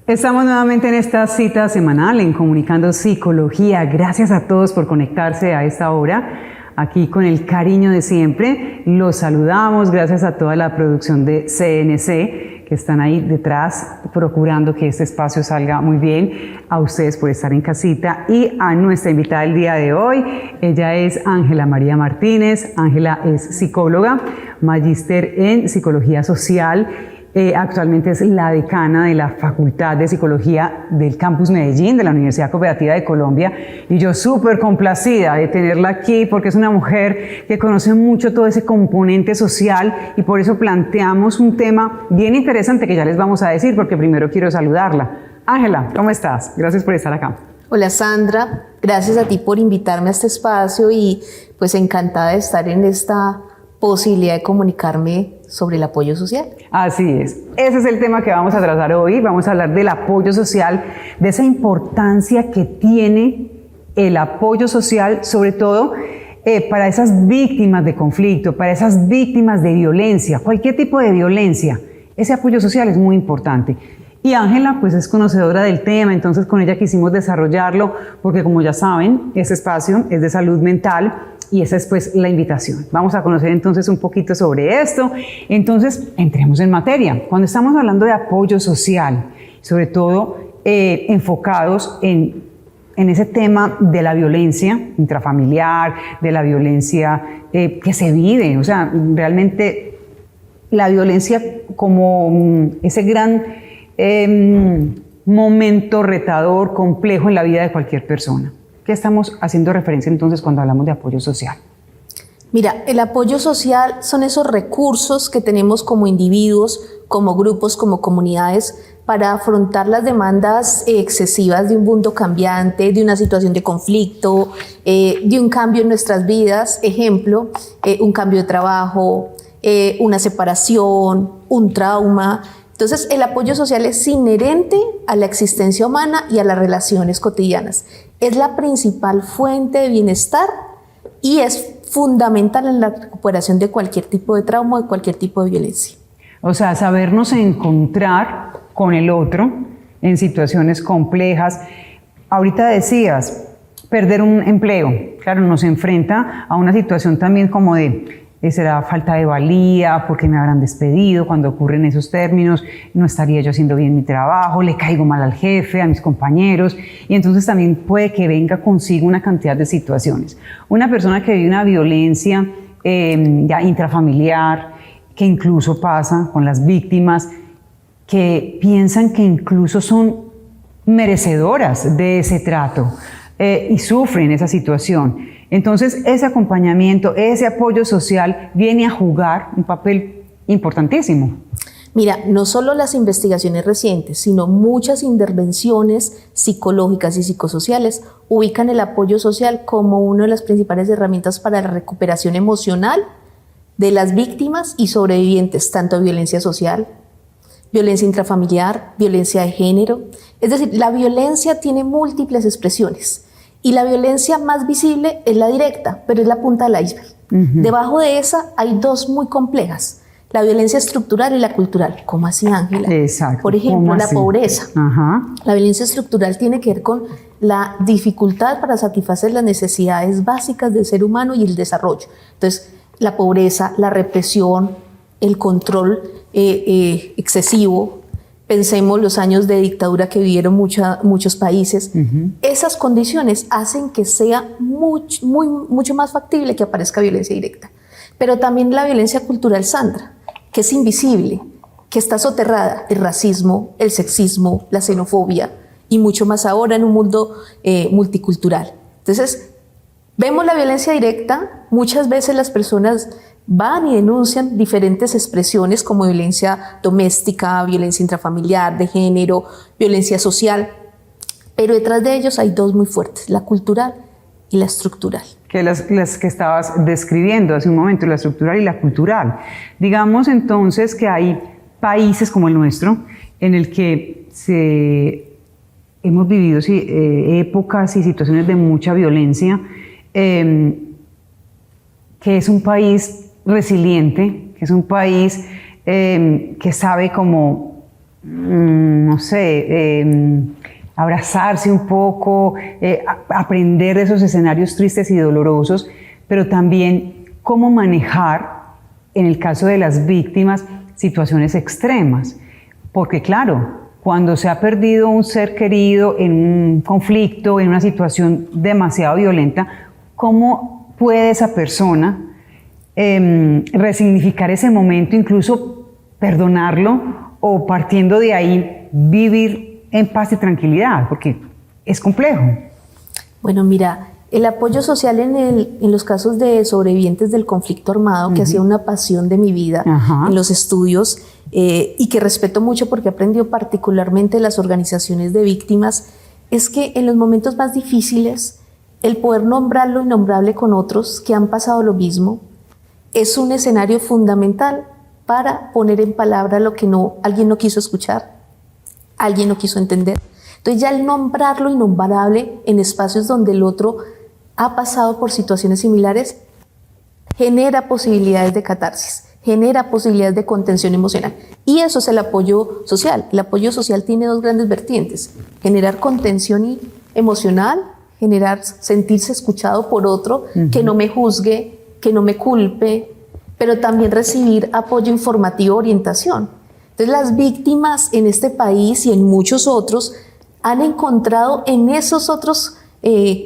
Estamos nuevamente en esta cita semanal en Comunicando Psicología. Gracias a todos por conectarse a esta hora, aquí con el cariño de siempre. Los saludamos, gracias a toda la producción de CNC que están ahí detrás procurando que este espacio salga muy bien. A ustedes por estar en casita y a nuestra invitada del día de hoy. Ella es Ángela María Martínez. Ángela es psicóloga, magíster en Psicología Social. Actualmente es la decana de la Facultad de Psicología del Campus Medellín de la Universidad Cooperativa de Colombia, y yo súper complacida de tenerla aquí porque es una mujer que conoce mucho todo ese componente social, y por eso planteamos un tema bien interesante que ya les vamos a decir, porque primero quiero saludarla. Ángela, ¿cómo estás? Gracias por estar acá. Hola Sandra, gracias a ti por invitarme a este espacio y pues encantada de estar en esta posibilidad de comunicarme sobre el apoyo social. Así es. Ese es el tema que vamos a tratar hoy. Vamos a hablar del apoyo social, de esa importancia que tiene el apoyo social, sobre todo para esas víctimas de conflicto, para esas víctimas de violencia, cualquier tipo de violencia. Ese apoyo social es muy importante. Y Ángela pues es conocedora del tema, entonces con ella quisimos desarrollarlo porque, como ya saben, este espacio es de salud mental. Y esa es pues la invitación. Vamos a conocer entonces un poquito sobre esto. Entonces, entremos en materia. Cuando estamos hablando de apoyo social, sobre todo enfocados en ese tema de la violencia intrafamiliar, de la violencia que se vive, o sea, realmente la violencia como ese gran momento retador, complejo en la vida de cualquier persona. ¿Qué estamos haciendo referencia entonces cuando hablamos de apoyo social? Mira, el apoyo social son esos recursos que tenemos como individuos, como grupos, como comunidades, para afrontar las demandas excesivas de un mundo cambiante, de una situación de conflicto, de un cambio en nuestras vidas. Ejemplo, un cambio de trabajo, una separación, un trauma. Entonces, el apoyo social es inherente a la existencia humana y a las relaciones cotidianas. Es la principal fuente de bienestar y es fundamental en la recuperación de cualquier tipo de trauma o de cualquier tipo de violencia. O sea, sabernos encontrar con el otro en situaciones complejas. Ahorita decías, perder un empleo, claro, nos enfrenta a una situación también como de será falta de valía, porque me habrán despedido. Cuando ocurren esos términos, no estaría yo haciendo bien mi trabajo, le caigo mal al jefe, a mis compañeros, y entonces también puede que venga consigo una cantidad de situaciones. Una persona que vive una violencia ya intrafamiliar, que incluso pasa con las víctimas, que piensan que incluso son merecedoras de ese trato y sufren esa situación. Entonces, ese acompañamiento, ese apoyo social viene a jugar un papel importantísimo. Mira, no solo las investigaciones recientes, sino muchas intervenciones psicológicas y psicosociales ubican el apoyo social como una de las principales herramientas para la recuperación emocional de las víctimas y sobrevivientes, tanto de violencia social, violencia intrafamiliar, violencia de género. Es decir, la violencia tiene múltiples expresiones. Y la violencia más visible es la directa, pero es la punta del iceberg. Debajo de esa hay dos muy complejas, la violencia estructural y la cultural. ¿Cómo así, Ángela? Exacto. Por ejemplo, la pobreza. La violencia estructural tiene que ver con la dificultad para satisfacer las necesidades básicas del ser humano y el desarrollo. Entonces, la pobreza, la represión, el control excesivo. Pensemos los años de dictadura que vivieron muchos países. Esas condiciones hacen que sea mucho más factible que aparezca violencia directa. Pero también la violencia cultural, Sandra, que es invisible, que está soterrada, el racismo, el sexismo, la xenofobia y mucho más ahora en un mundo multicultural. Entonces, vemos la violencia directa, muchas veces las personas van y denuncian diferentes expresiones como violencia doméstica, violencia intrafamiliar, de género, violencia social, pero detrás de ellos hay dos muy fuertes, la cultural y la estructural. Que las que estabas describiendo hace un momento, la estructural y la cultural. Digamos entonces que hay países como el nuestro en el que hemos vivido épocas y situaciones de mucha violencia, que es un país resiliente, que es un país que sabe cómo no sé, abrazarse un poco, aprender de esos escenarios tristes y dolorosos, pero también cómo manejar, en el caso de las víctimas, situaciones extremas. Porque claro, cuando se ha perdido un ser querido en un conflicto, en una situación demasiado violenta, ¿cómo puede esa persona resignificar ese momento, incluso perdonarlo o partiendo de ahí vivir en paz y tranquilidad? Porque es complejo. Bueno, mira, el apoyo social en los casos de sobrevivientes del conflicto armado, que ha sido una pasión de mi vida en los estudios y que respeto mucho porque he aprendido particularmente de las organizaciones de víctimas, es que en los momentos más difíciles, el poder nombrar lo innombrable con otros que han pasado lo mismo es un escenario fundamental para poner en palabra lo que alguien no quiso escuchar, alguien no quiso entender. Entonces ya el nombrar lo innombrable en espacios donde el otro ha pasado por situaciones similares genera posibilidades de catarsis, genera posibilidades de contención emocional. Y eso es el apoyo social. El apoyo social tiene dos grandes vertientes: generar contención emocional, generar sentirse escuchado por otro, que no me juzgue, que no me culpe, pero también recibir apoyo informativo, orientación. Entonces las víctimas en este país y en muchos otros han encontrado en esos otros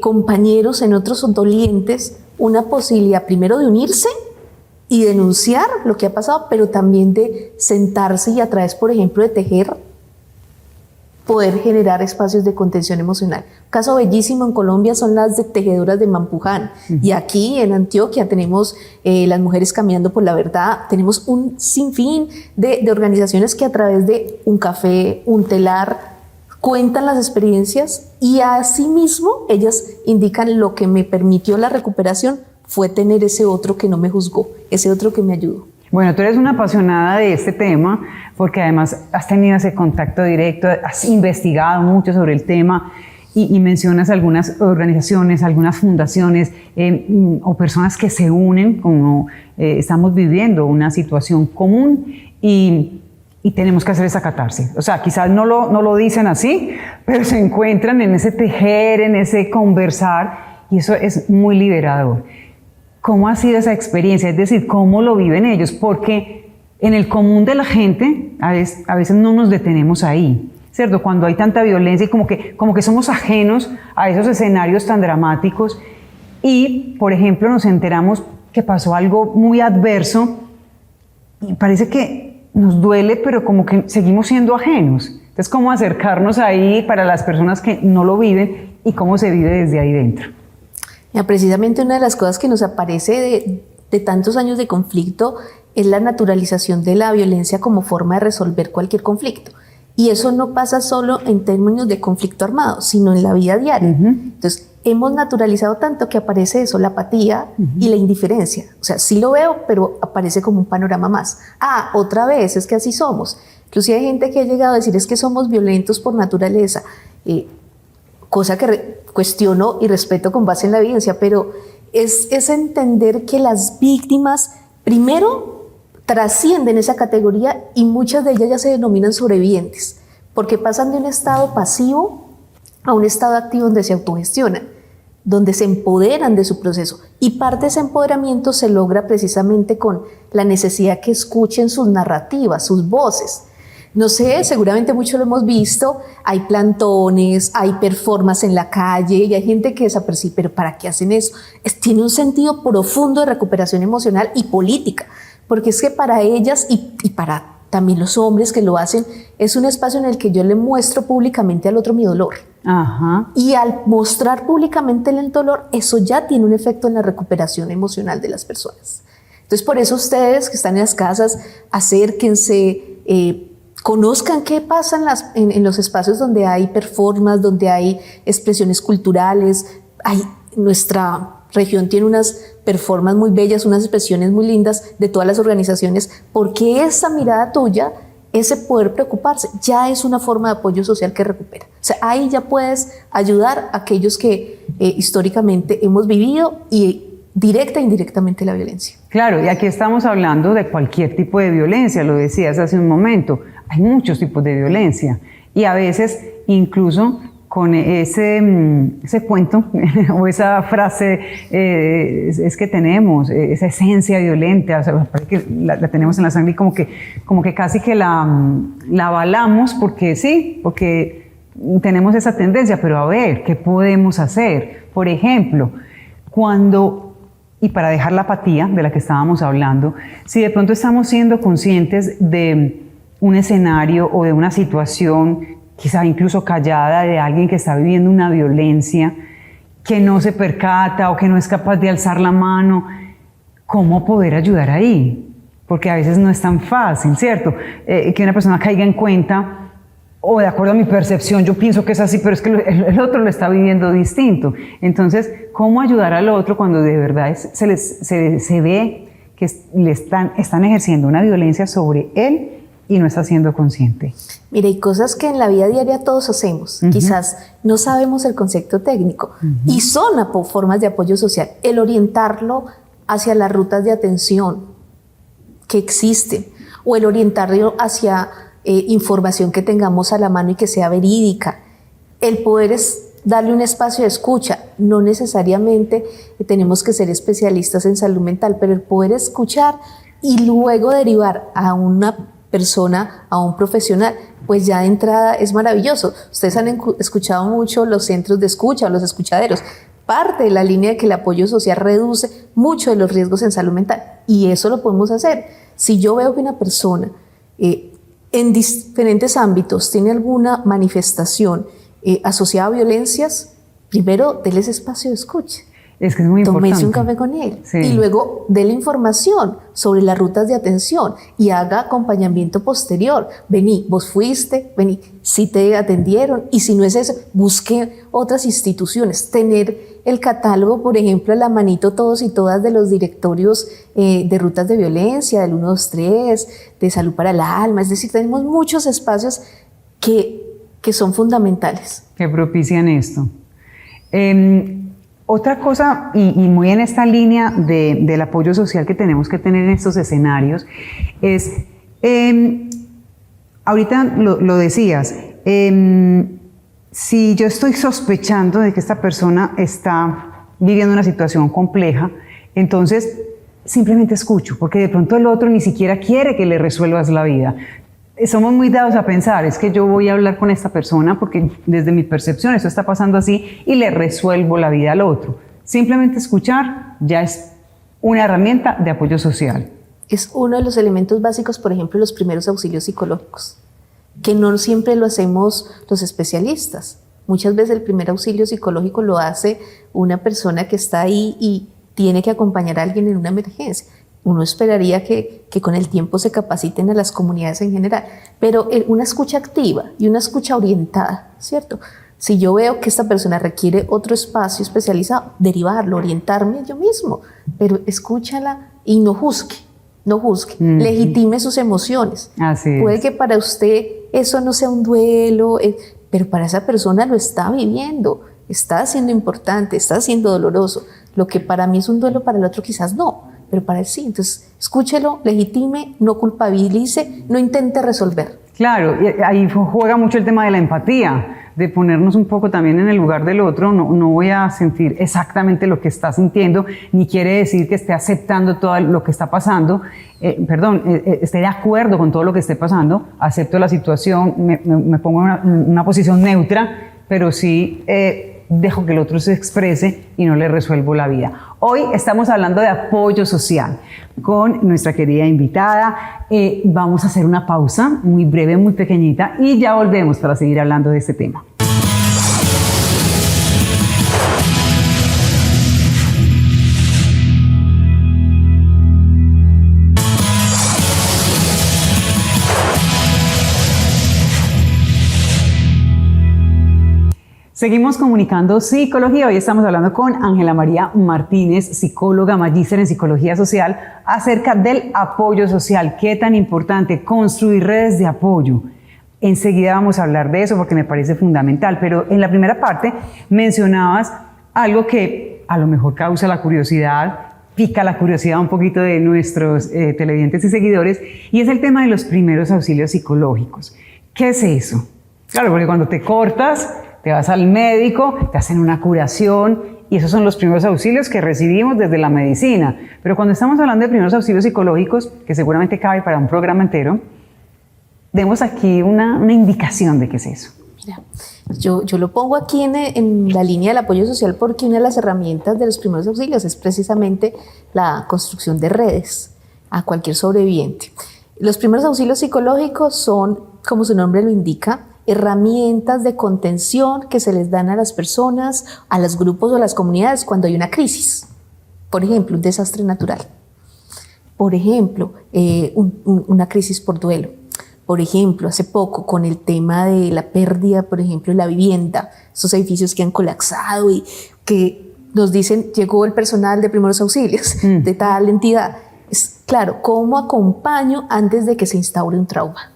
compañeros, en otros dolientes, una posibilidad primero de unirse y denunciar lo que ha pasado, pero también de sentarse y a través, por ejemplo, de tejer, poder generar espacios de contención emocional. Un caso bellísimo en Colombia son las de tejedoras de Mampuján. Y aquí en Antioquia tenemos las Mujeres Caminando por la Verdad. Tenemos un sinfín de organizaciones que a través de un café, un telar, cuentan las experiencias y asimismo ellas indican: lo que me permitió la recuperación fue tener ese otro que no me juzgó, ese otro que me ayudó. Bueno, tú eres una apasionada de este tema porque además has tenido ese contacto directo, has investigado mucho sobre el tema y mencionas algunas organizaciones, algunas fundaciones o personas que se unen, como estamos viviendo una situación común y tenemos que hacer esa catarsis. O sea, quizás no lo dicen así, pero se encuentran en ese tejer, en ese conversar, y eso es muy liberador. ¿Cómo ha sido esa experiencia? Es decir, ¿cómo lo viven ellos? Porque en el común de la gente a veces no nos detenemos ahí, ¿cierto? Cuando hay tanta violencia y como que somos ajenos a esos escenarios tan dramáticos y, por ejemplo, nos enteramos que pasó algo muy adverso y parece que nos duele, pero como que seguimos siendo ajenos. Entonces, ¿cómo acercarnos ahí para las personas que no lo viven y cómo se vive desde ahí dentro? Ya, precisamente una de las cosas que nos aparece de tantos años de conflicto es la naturalización de la violencia como forma de resolver cualquier conflicto. Y eso no pasa solo en términos de conflicto armado, sino en la vida diaria. Entonces, hemos naturalizado tanto que aparece eso, la apatía y la indiferencia. O sea, sí lo veo, pero aparece como un panorama más. Otra vez, es que así somos. Inclusive hay gente que ha llegado a decir es que somos violentos por naturaleza, cosa que cuestiono y respeto con base en la evidencia, pero es entender que las víctimas, primero, trascienden esa categoría y muchas de ellas ya se denominan sobrevivientes, porque pasan de un estado pasivo a un estado activo donde se autogestionan, donde se empoderan de su proceso. Y parte de ese empoderamiento se logra precisamente con la necesidad que escuchen sus narrativas, sus voces. No sé, seguramente mucho lo hemos visto, hay plantones, hay performances en la calle y hay gente que desapercibe, pero ¿para qué hacen eso? Tiene un sentido profundo de recuperación emocional y política, porque es que para ellas y para también los hombres que lo hacen, es un espacio en el que yo le muestro públicamente al otro mi dolor. Y al mostrar públicamente el dolor, eso ya tiene un efecto en la recuperación emocional de las personas. Entonces, por eso ustedes que están en las casas, acérquense, conozcan qué pasa en los espacios donde hay performance, donde hay expresiones culturales. Nuestra región tiene unas performances muy bellas, unas expresiones muy lindas de todas las organizaciones, porque esa mirada tuya, ese poder preocuparse, ya es una forma de apoyo social que recupera. O sea, ahí ya puedes ayudar a aquellos que históricamente hemos vivido y directa e indirectamente la violencia. Claro, y aquí estamos hablando de cualquier tipo de violencia, lo decías hace un momento. Hay muchos tipos de violencia y a veces incluso con ese cuento o esa frase es que tenemos esa esencia violenta, o sea, parece que la tenemos en la sangre y como que casi que la avalamos porque sí, porque tenemos esa tendencia, pero a ver, ¿qué podemos hacer? Por ejemplo, y para dejar la apatía de la que estábamos hablando, si de pronto estamos siendo conscientes de un escenario o de una situación quizá incluso callada de alguien que está viviendo una violencia, que no se percata o que no es capaz de alzar la mano, ¿cómo poder ayudar ahí? Porque a veces no es tan fácil, ¿cierto? Que una persona caiga en cuenta, o de acuerdo a mi percepción, yo pienso que es así, pero es que el otro lo está viviendo distinto. Entonces, ¿cómo ayudar al otro cuando de verdad se ve que están ejerciendo una violencia sobre él y no está siendo consciente? Mire, hay cosas que en la vida diaria todos hacemos. Quizás no sabemos el concepto técnico y son formas de apoyo social. El orientarlo hacia las rutas de atención que existen o el orientarlo hacia información que tengamos a la mano y que sea verídica. El poder es darle un espacio de escucha. No necesariamente tenemos que ser especialistas en salud mental, pero el poder escuchar y luego derivar a una persona, a un profesional, pues ya de entrada es maravilloso. Ustedes han escuchado mucho los centros de escucha, los escuchaderos. Parte de la línea de que el apoyo social reduce mucho de los riesgos en salud mental y eso lo podemos hacer. Si yo veo que una persona en diferentes ámbitos tiene alguna manifestación asociada a violencias, primero déle ese espacio de escucha. Es que es muy importante. Tómese un café con él sí. Y luego déle información sobre las rutas de atención y haga acompañamiento posterior. Vení, vos fuiste, vení, si te atendieron y si no es eso, busque otras instituciones. Tener el catálogo, por ejemplo, a la manito todos y todas de los directorios de rutas de violencia, del 123, de salud para el alma. Es decir, tenemos muchos espacios que son fundamentales. Que propician esto. Otra cosa, y muy en esta línea del apoyo social que tenemos que tener en estos escenarios, es, ahorita lo decías, si yo estoy sospechando de que esta persona está viviendo una situación compleja, entonces simplemente escucho, porque de pronto el otro ni siquiera quiere que le resuelvas la vida. Somos muy dados a pensar, es que yo voy a hablar con esta persona porque desde mi percepción esto está pasando así y le resuelvo la vida al otro. Simplemente escuchar ya es una herramienta de apoyo social. Es uno de los elementos básicos, por ejemplo, los primeros auxilios psicológicos, que no siempre lo hacemos los especialistas. Muchas veces el primer auxilio psicológico lo hace una persona que está ahí y tiene que acompañar a alguien en una emergencia. Uno esperaría que con el tiempo se capaciten a las comunidades en general, pero una escucha activa y una escucha orientada, ¿cierto? Si yo veo que esta persona requiere otro espacio especializado, derivarlo, orientarme yo mismo, pero escúchala y no juzgue, legitime sus emociones. Así es. Puede que para usted eso no sea un duelo, pero para esa persona lo está viviendo, está siendo importante, está siendo doloroso. Lo que para mí es un duelo, para el otro quizás no, pero para él sí. Entonces, escúchelo, legitime, no culpabilice, no intente resolver. Claro, y ahí juega mucho el tema de la empatía, de ponernos un poco también en el lugar del otro. No voy a sentir exactamente lo que está sintiendo, ni quiere decir que esté aceptando todo lo que está pasando. Esté de acuerdo con todo lo que esté pasando, acepto la situación, me pongo en una posición neutra, pero sí dejo que el otro se exprese y no le resuelvo la vida. Hoy estamos hablando de apoyo social con nuestra querida invitada. Vamos a hacer una pausa muy breve, muy pequeñita y ya volvemos para seguir hablando de este tema. Seguimos comunicando psicología. Hoy estamos hablando con Ángela María Martínez, psicóloga, magíster en psicología social, acerca del apoyo social. Qué tan importante construir redes de apoyo. Enseguida vamos a hablar de eso porque me parece fundamental, pero en la primera parte mencionabas algo que a lo mejor causa la curiosidad pica la curiosidad un poquito de nuestros televidentes y seguidores, y es el tema de los primeros auxilios psicológicos. ¿Qué es eso? Claro, porque cuando te cortas, te vas al médico, te hacen una curación, y esos son los primeros auxilios que recibimos desde la medicina. Pero cuando estamos hablando de primeros auxilios psicológicos, que seguramente cabe para un programa entero, demos aquí una indicación de qué es eso. Mira, yo lo pongo aquí en la línea del apoyo social porque una de las herramientas de los primeros auxilios es precisamente la construcción de redes a cualquier sobreviviente. Los primeros auxilios psicológicos son, como su nombre lo indica, herramientas de contención que se les dan a las personas, a los grupos o a las comunidades cuando hay una crisis. Por ejemplo, un desastre natural. Por ejemplo, una crisis por duelo. Por ejemplo, hace poco con el tema de la pérdida, por ejemplo, de la vivienda, esos edificios que han colapsado y que nos dicen, llegó el personal de primeros auxilios de tal entidad. Es claro, ¿cómo acompaño antes de que se instaure un trauma?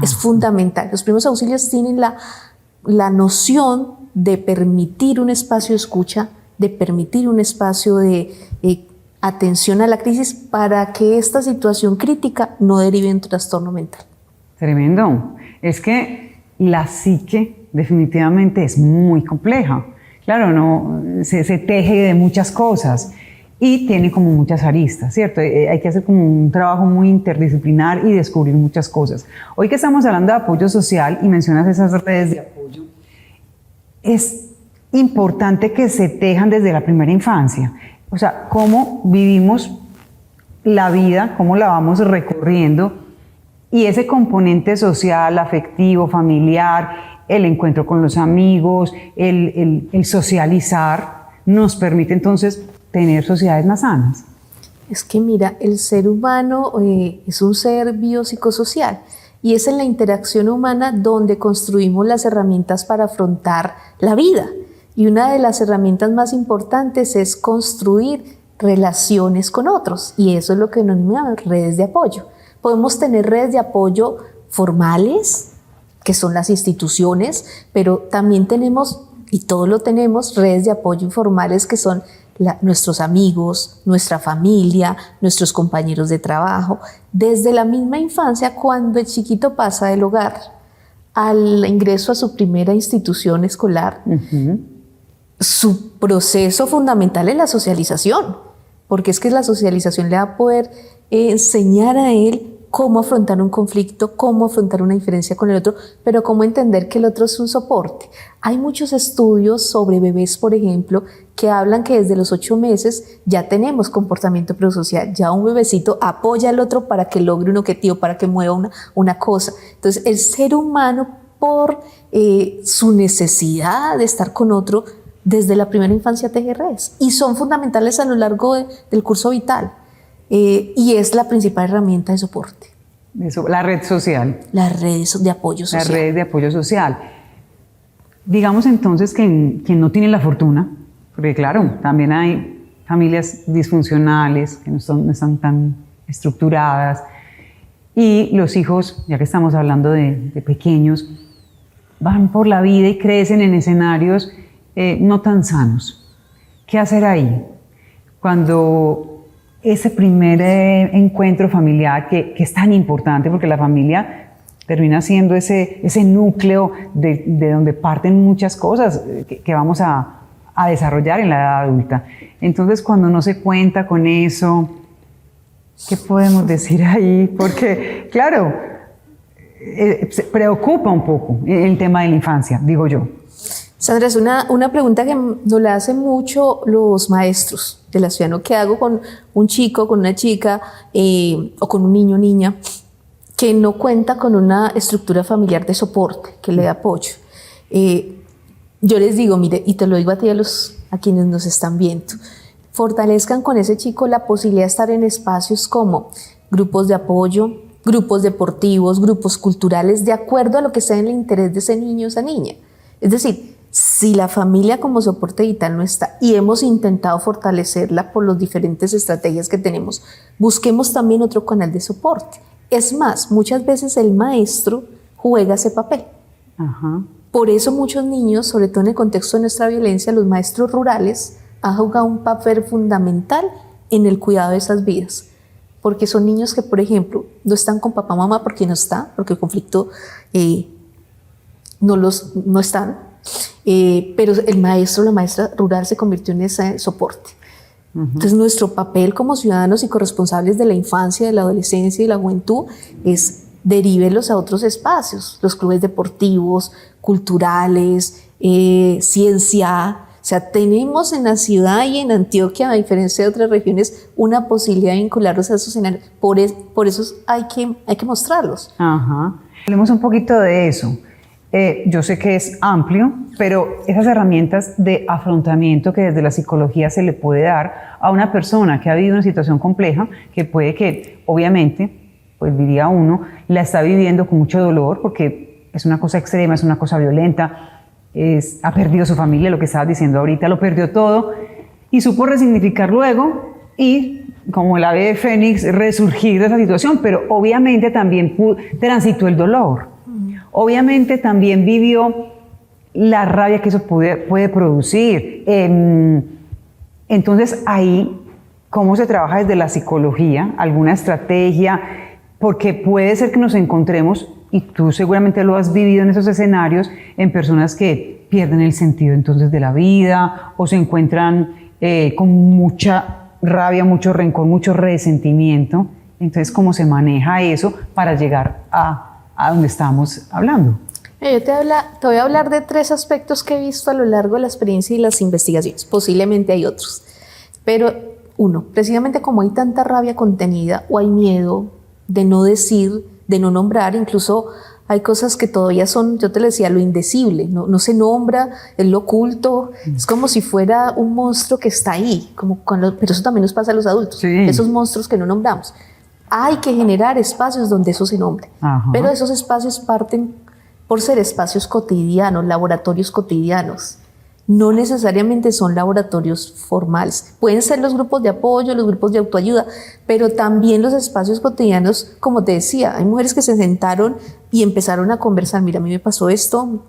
Es fundamental. Los primeros auxilios tienen la noción de permitir un espacio de escucha, de permitir un espacio de atención a la crisis para que esta situación crítica no derive en trastorno mental. Tremendo. Es que la psique definitivamente es muy compleja. Claro, no, se teje de muchas cosas y tiene como muchas aristas, ¿cierto? Hay que hacer como un trabajo muy interdisciplinar y descubrir muchas cosas. Hoy que estamos hablando de apoyo social y mencionas esas redes de apoyo, es importante que se tejan desde la primera infancia. O sea, cómo vivimos la vida, cómo la vamos recorriendo, y ese componente social, afectivo, familiar, el encuentro con los amigos, el socializar, nos permite entonces tener sociedades más sanas. Es que mira, el ser humano es un ser biopsicosocial y es en la interacción humana donde construimos las herramientas para afrontar la vida. Y una de las herramientas más importantes es construir relaciones con otros y eso es lo que denominamos redes de apoyo. Podemos tener redes de apoyo formales, que son las instituciones, pero también tenemos, y todos lo tenemos, redes de apoyo informales que son nuestros amigos, nuestra familia, nuestros compañeros de trabajo. Desde la misma infancia, cuando el chiquito pasa del hogar al ingreso a su primera institución escolar, su proceso fundamental es la socialización, porque es que la socialización le va a poder enseñar a él cómo afrontar un conflicto, cómo afrontar una diferencia con el otro, pero cómo entender que el otro es un soporte. Hay muchos estudios sobre bebés, por ejemplo, que hablan que desde los 8 meses ya tenemos comportamiento prosocial, ya un bebecito apoya al otro para que logre un objetivo, para que mueva una cosa. Entonces, el ser humano, por su necesidad de estar con otro, desde la primera infancia teje redes y son fundamentales a lo largo del curso vital. Y es la principal herramienta de soporte. Eso, la red social. Las redes de apoyo social. Las redes de apoyo social. Digamos entonces que quien no tiene la fortuna, porque claro, también hay familias disfuncionales que no están tan estructuradas y los hijos, ya que estamos hablando de pequeños, van por la vida y crecen en escenarios no tan sanos. ¿Qué hacer ahí? Cuando ese primer encuentro familiar que es tan importante porque la familia termina siendo ese núcleo de donde parten muchas cosas que vamos a desarrollar en la edad adulta. Entonces, cuando no se cuenta con eso, ¿qué podemos decir ahí? Porque, claro, se preocupa un poco el tema de la infancia, digo yo. Sandra, es una pregunta que nos la hacen mucho los maestros de la ciudad, ¿no? ¿Qué hago con un chico, con una chica o con un niño o niña que no cuenta con una estructura familiar de soporte, que le dé apoyo? Yo les digo, mire, y te lo digo a ti a quienes nos están viendo, fortalezcan con ese chico la posibilidad de estar en espacios como grupos de apoyo, grupos deportivos, grupos culturales, de acuerdo a lo que sea en el interés de ese niño o esa niña. Es decir, si la familia como soporte vital no está y hemos intentado fortalecerla por las diferentes estrategias que tenemos, busquemos también otro canal de soporte. Es más, muchas veces el maestro juega ese papel. Ajá. Por eso muchos niños, sobre todo en el contexto de nuestra violencia, los maestros rurales han jugado un papel fundamental en el cuidado de esas vidas. Porque son niños que, por ejemplo, no están con papá, mamá porque el conflicto no están, pero el maestro o la maestra rural se convirtió en ese soporte. Entonces, nuestro papel como ciudadanos y corresponsables de la infancia, de la adolescencia y la juventud es derivarlos a otros espacios, los clubes deportivos, culturales, ciencia. O sea, tenemos en la ciudad y en Antioquia, a diferencia de otras regiones, una posibilidad de vincularlos a esos escenarios. Por eso hay que mostrarlos. Hablemos un poquito de eso. Yo sé que es amplio, pero esas herramientas de afrontamiento que desde la psicología se le puede dar a una persona que ha vivido una situación compleja, que puede que, obviamente, pues diría uno, la está viviendo con mucho dolor, porque es una cosa extrema, es una cosa violenta, ha perdido su familia, lo que estabas diciendo ahorita, lo perdió todo, y supo resignificar luego, y como el ave de Fénix, resurgir de esa situación, pero obviamente también transitó el dolor. Obviamente también vivió la rabia que eso puede producir. Entonces ahí, ¿cómo se trabaja desde la psicología? ¿Alguna estrategia? Porque puede ser que nos encontremos, y tú seguramente lo has vivido en esos escenarios, en personas que pierden el sentido entonces de la vida o se encuentran con mucha rabia, mucho rencor, mucho resentimiento. Entonces, ¿cómo se maneja eso para llegar a donde estamos hablando? Yo te voy a hablar de 3 aspectos que he visto a lo largo de la experiencia y las investigaciones. Posiblemente hay otros. Pero uno, precisamente como hay tanta rabia contenida o hay miedo de no decir, de no nombrar, incluso hay cosas que todavía son, yo te lo decía, lo indecible, no se nombra, es lo oculto, es como si fuera un monstruo que está ahí, pero eso también nos pasa a los adultos, esos monstruos que no nombramos. Hay que generar espacios donde eso se nombre, pero esos espacios parten por ser espacios cotidianos, laboratorios cotidianos. No necesariamente son laboratorios formales. Pueden ser los grupos de apoyo, los grupos de autoayuda, pero también los espacios cotidianos, como te decía, hay mujeres que se sentaron y empezaron a conversar. Mira, a mí me pasó esto,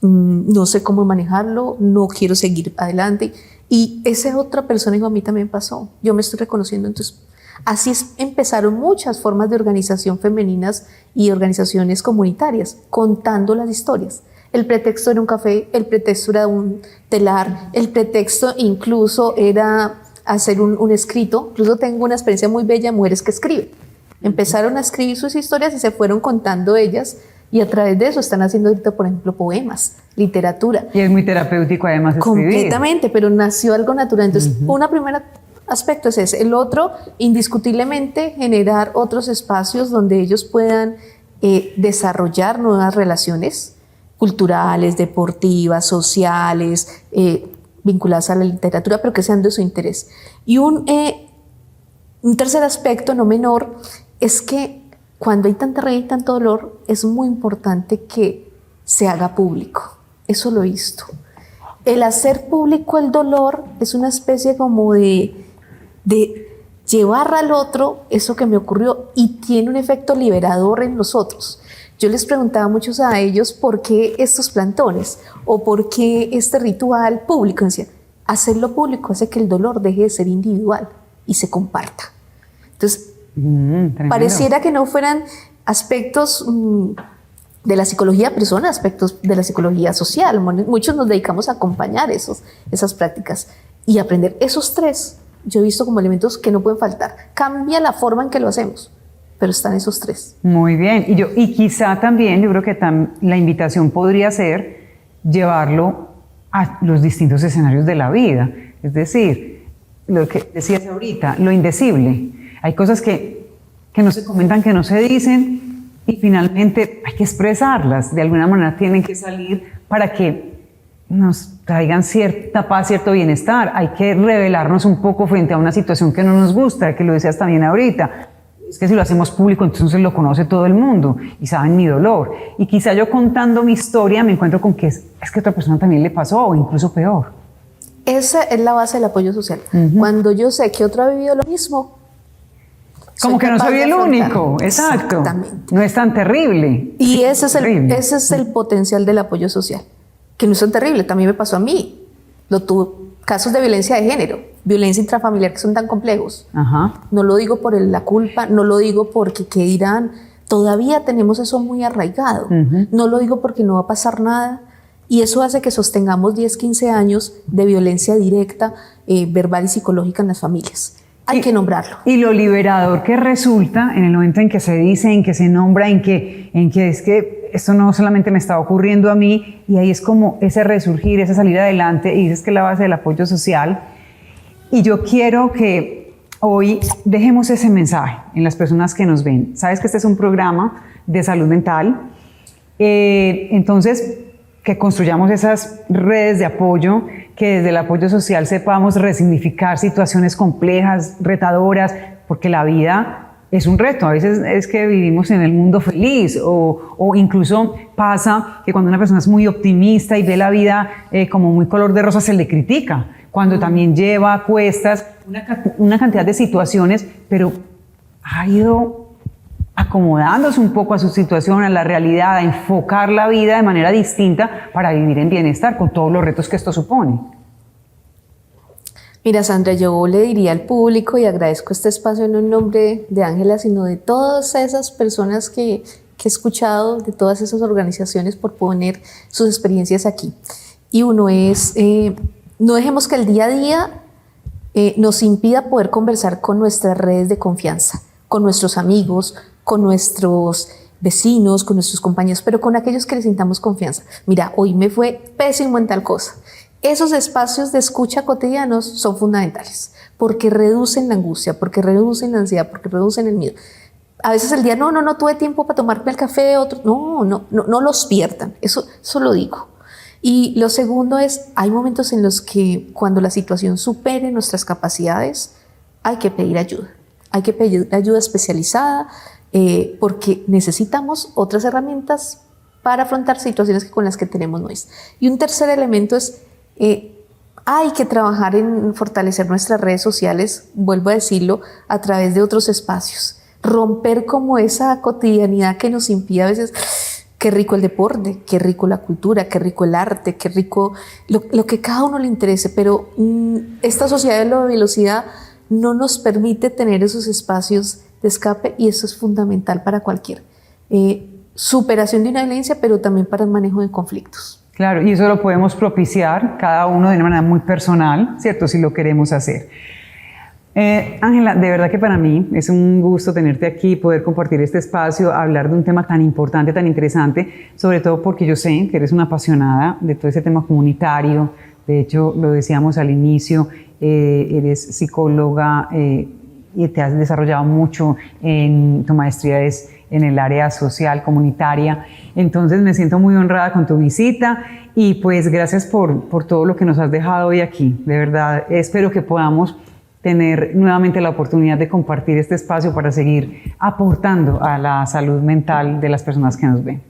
no sé cómo manejarlo, no quiero seguir adelante. Y esa otra persona dijo, a mí también pasó, yo me estoy reconociendo. Entonces, empezaron muchas formas de organización femeninas y organizaciones comunitarias, contando las historias. El pretexto era un café, el pretexto era un telar, el pretexto incluso era hacer un escrito. Incluso tengo una experiencia muy bella de mujeres que escriben. Empezaron a escribir sus historias y se fueron contando ellas, y a través de eso están haciendo ahorita, por ejemplo, poemas, literatura. Y es muy terapéutico además escribir. Completamente, pero nació algo natural. Entonces, una primera aspecto es ese. El otro, indiscutiblemente, generar otros espacios donde ellos puedan desarrollar nuevas relaciones culturales, deportivas, sociales, vinculadas a la literatura, pero que sean de su interés. Y un tercer aspecto, no menor, es que cuando hay tanta rabia y tanto dolor, es muy importante que se haga público. Eso lo he visto. El hacer público el dolor es una especie como de llevar al otro eso que me ocurrió, y tiene un efecto liberador en los otros. Yo les preguntaba muchos a ellos por qué estos plantones o por qué este ritual público. Decían, hacerlo público hace que el dolor deje de ser individual y se comparta. Entonces, pareciera que no fueran aspectos de la psicología, pero son aspectos de la psicología social. Muchos nos dedicamos a acompañar esas prácticas y aprender. Esos 3 yo he visto como elementos que no pueden faltar. Cambia la forma en que lo hacemos, pero están esos 3. Muy bien. Y quizá también, yo creo que la invitación podría ser llevarlo a los distintos escenarios de la vida. Es decir, lo que decías ahorita, lo indecible. Hay cosas que no se comentan, que no se dicen, y finalmente hay que expresarlas. De alguna manera tienen que salir para que nos traigan cierta paz, cierto bienestar. Hay que revelarnos un poco frente a una situación que no nos gusta, que lo decías también ahorita. Es que si lo hacemos público, entonces lo conoce todo el mundo y saben mi dolor. Y quizá yo contando mi historia me encuentro con que es que a otra persona también le pasó, o incluso peor. Esa es la base del apoyo social. Cuando yo sé que otro ha vivido lo mismo, como que no soy el único. Exacto. Exactamente. No es tan terrible. Y ese es el potencial del apoyo social, que no es tan terrible. También me pasó a mí. Casos de violencia de género. violencia intrafamiliar que son tan complejos. Ajá. No lo digo por la culpa, no lo digo porque qué dirán, todavía tenemos eso muy arraigado. No lo digo porque no va a pasar nada y eso hace que sostengamos 10, 15 años de violencia directa, verbal y psicológica en las familias. Hay que nombrarlo. Y lo liberador que resulta en el momento en que se dice, en que se nombra, en que es que esto no solamente me está ocurriendo a mí, y ahí es como ese resurgir, esa salir adelante, y dices que es la base del apoyo social. Y yo quiero que hoy dejemos ese mensaje en las personas que nos ven. Sabes que este es un programa de salud mental, entonces que construyamos esas redes de apoyo, que desde el apoyo social sepamos resignificar situaciones complejas, retadoras, porque la vida es un reto. A veces es que vivimos en el mundo feliz o incluso pasa que cuando una persona es muy optimista y ve la vida como muy color de rosa, se le critica, cuando también lleva a cuestas una cantidad de situaciones, pero ha ido acomodándose un poco a su situación, a la realidad, a enfocar la vida de manera distinta para vivir en bienestar con todos los retos que esto supone. Mira, Sandra, yo le diría al público, y agradezco este espacio no en nombre de Ángela, sino de todas esas personas que he escuchado, de todas esas organizaciones, por poner sus experiencias aquí. Y uno es, no dejemos que el día a día nos impida poder conversar con nuestras redes de confianza, con nuestros amigos, con nuestros vecinos, con nuestros compañeros, pero con aquellos que les sintamos confianza. Mira, hoy me fue pésimo en tal cosa. Esos espacios de escucha cotidianos son fundamentales porque reducen la angustia, porque reducen la ansiedad, porque reducen el miedo. A veces el día, no tuve tiempo para tomarme el café, no los pierdan, eso lo digo. Y lo segundo es, hay momentos en los que cuando la situación supere nuestras capacidades, hay que pedir ayuda. Hay que pedir ayuda especializada porque necesitamos otras herramientas para afrontar situaciones con las que tenemos no es. Y un tercer elemento es, hay que trabajar en fortalecer nuestras redes sociales, vuelvo a decirlo, a través de otros espacios. Romper como esa cotidianidad que nos impide a veces, qué rico el deporte, qué rico la cultura, qué rico el arte, qué rico lo que cada uno le interese, pero esta sociedad de la velocidad no nos permite tener esos espacios de escape y eso es fundamental para cualquier superación de una violencia, pero también para el manejo de conflictos. Claro, y eso lo podemos propiciar cada uno de una manera muy personal, ¿cierto? Si lo queremos hacer. Ángela, de verdad que para mí es un gusto tenerte aquí, poder compartir este espacio, hablar de un tema tan importante, tan interesante, sobre todo porque yo sé que eres una apasionada de todo ese tema comunitario. De hecho, lo decíamos al inicio, eres psicóloga y te has desarrollado mucho en tu maestría en el área social, comunitaria. Entonces me siento muy honrada con tu visita y pues gracias por todo lo que nos has dejado hoy aquí. De verdad, espero que podamos tener nuevamente la oportunidad de compartir este espacio para seguir aportando a la salud mental de las personas que nos ven.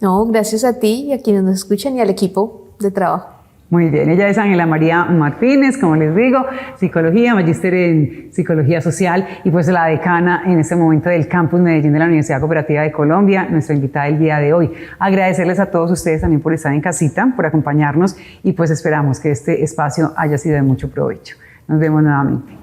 No, gracias a ti y a quienes nos escuchan y al equipo de trabajo. Muy bien, ella es Ángela María Martínez, como les digo, psicología, magíster en psicología social y pues la decana en este momento del Campus Medellín de la Universidad Cooperativa de Colombia, nuestra invitada el día de hoy. Agradecerles a todos ustedes también por estar en casita, por acompañarnos y pues esperamos que este espacio haya sido de mucho provecho. Nos vemos nuevamente.